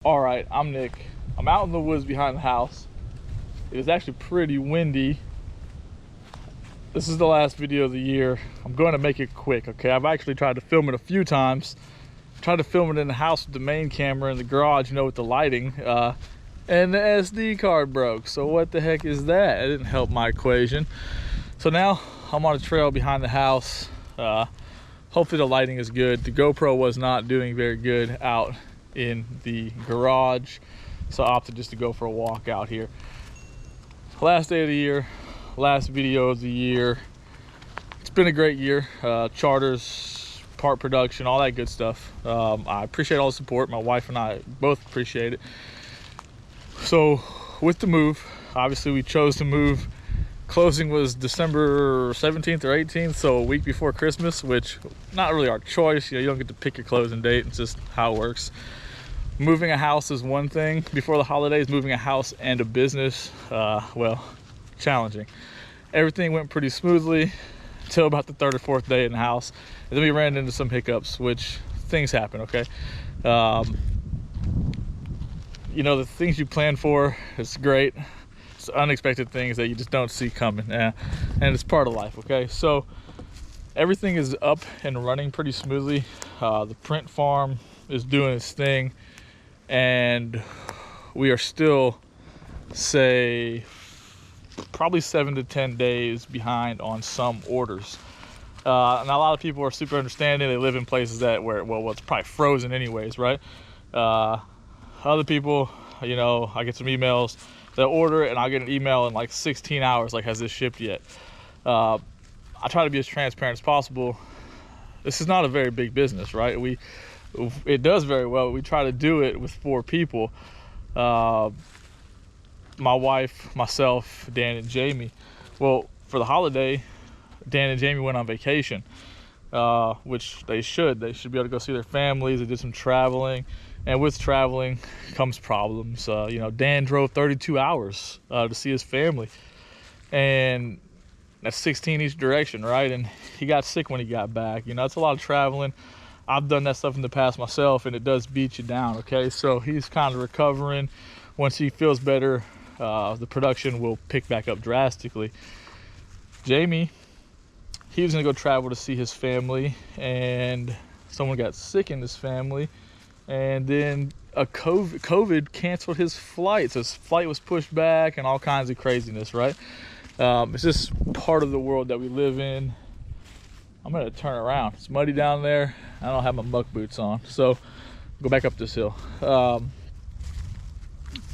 All right, I'm Nick. I'm out in the woods behind the house. It is actually pretty windy. This is the last video of the year. I'm going to make it quick, okay? I've actually tried to film it a few times. Tried to film it in the house with the main camera in the garage, you know, with the lighting. And the SD card broke. So what the heck is that? It didn't help my equation. So now I'm on a trail behind the house. Hopefully the lighting is good. The GoPro was not doing very good out in the garage, so I opted just to go for a walk out here. Last day of the year, last video of the year. It's been a great year. Charters, part production, all that good stuff. I appreciate all the support. My wife and I both appreciate it. So with the move, obviously we chose to move. Closing was December 17th or 18th, so a week before Christmas, which not really our choice. You know, you don't get to pick your closing date. It's just how it works. Moving a house is one thing. Before the holidays, moving a house and a business, well, challenging. Everything went pretty smoothly until about the third or fourth day in the house. And then we ran into some hiccups, which things happen, okay? You know, the things you plan for, it's great. It's unexpected things that you just don't see coming, and it's part of life, okay? So everything is up and running pretty smoothly. The print farm is doing its thing, and we are still, say, probably 7 to 10 days behind on some orders. And a lot of people are super understanding. They live in places that where, well, it's probably frozen anyways, right? Other people, you know, I get some emails. They'll order it and I'll get an email in like 16 hours, like, has this shipped yet? I try to be as transparent as possible. This is not a very big business, right? It does very well. We try to do it with 4 people. My wife, myself, Dan, and Jamie. Well, for the holiday, Dan and Jamie went on vacation, which they should. They should be able to go see their families. They did some traveling. And with traveling comes problems. You know, Dan drove 32 hours to see his family. And that's 16 each direction, right? And he got sick when he got back. You know, it's a lot of traveling. I've done that stuff in the past myself, and it does beat you down, okay? So he's kind of recovering. Once he feels better, the production will pick back up drastically. Jamie, he was gonna go travel to see his family, and someone got sick in his family. And then COVID canceled his flight. So his flight was pushed back and all kinds of craziness, right? It's just part of the world that we live in. I'm gonna turn around. It's muddy down there. I don't have my muck boots on. So go back up this hill.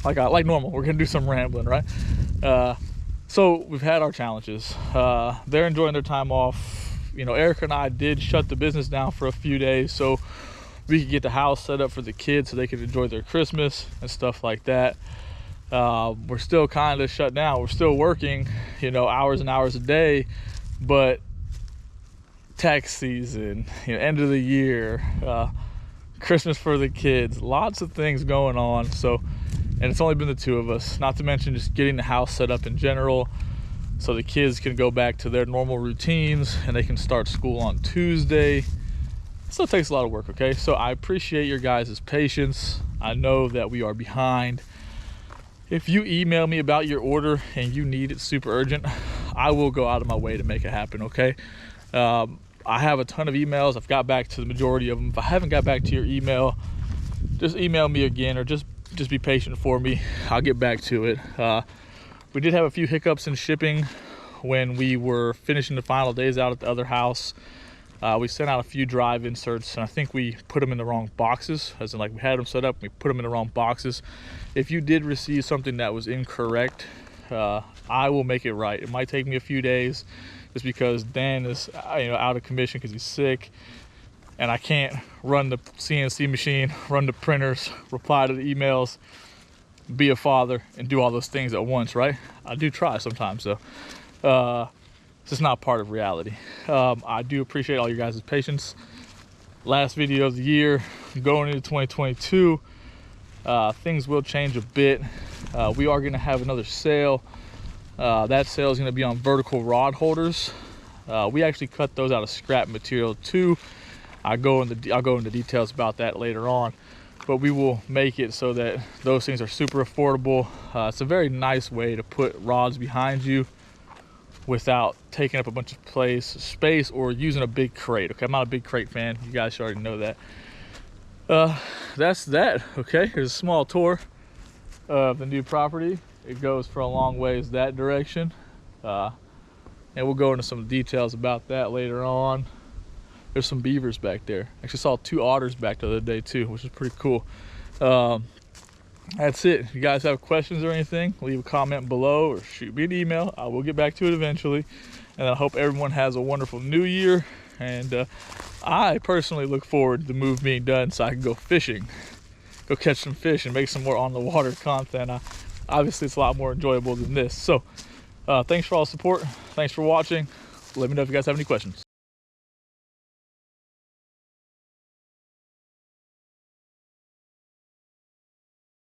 Like normal, we're gonna do some rambling, right? So we've had our challenges. They're enjoying their time off. You know, Erica and I did shut the business down for a few days, so we could get the house set up for the kids so they could enjoy their Christmas and stuff like that. We're still kind of shut down. We're still working, you know, hours and hours a day, but tax season, you know, end of the year, Christmas for the kids, lots of things going on. So, and it's only been the 2 of us, not to mention just getting the house set up in general so the kids can go back to their normal routines and they can start school on Tuesday. Still takes a lot of work, okay? So I appreciate your guys' patience. I know that we are behind. If you email me about your order and you need it super urgent, I will go out of my way to make it happen, okay? I have a ton of emails. I've got back to the majority of them. If I haven't got back to your email, just email me again, or just be patient for me. I'll get back to it. We did have a few hiccups in shipping when we were finishing the final days out at the other house. We sent out a few drive inserts, and I think we put them in the wrong boxes, as in, like, we had them set up, we put them in the wrong boxes. If you did receive something that was incorrect, I will make it right. It might take me a few days just because Dan is, you know, out of commission because he's sick, and I can't run the CNC machine, run the printers, reply to the emails, be a father, and do all those things at once, right? I do try sometimes, though. It's just not part of reality. I do appreciate all you guys' patience. Last video of the year, going into 2022, things will change a bit. We are gonna have another sale. That sale is gonna be on vertical rod holders. We actually cut those out of scrap material too. I'll go into details about that later on. but we will make it so that those things are super affordable. It's a very nice way to put rods behind you without taking up a bunch of space or using a big crate. Okay, I'm not a big crate fan. You guys should already know that. That's that. Okay, here's a small tour of the new property. It goes for a long ways that direction, and we'll go into some details about that later on. There's some beavers back there. Actually saw 2 otters back the other day too, which is pretty cool. That's it. If you guys have questions or anything, leave a comment below or shoot me an email. I will get back to it eventually. And I hope everyone has a wonderful new year. And I personally look forward to the move being done so I can go fishing, go catch some fish and make some more on the water content. Obviously it's a lot more enjoyable than this. So thanks for all the support. Thanks for watching. Let me know if you guys have any questions.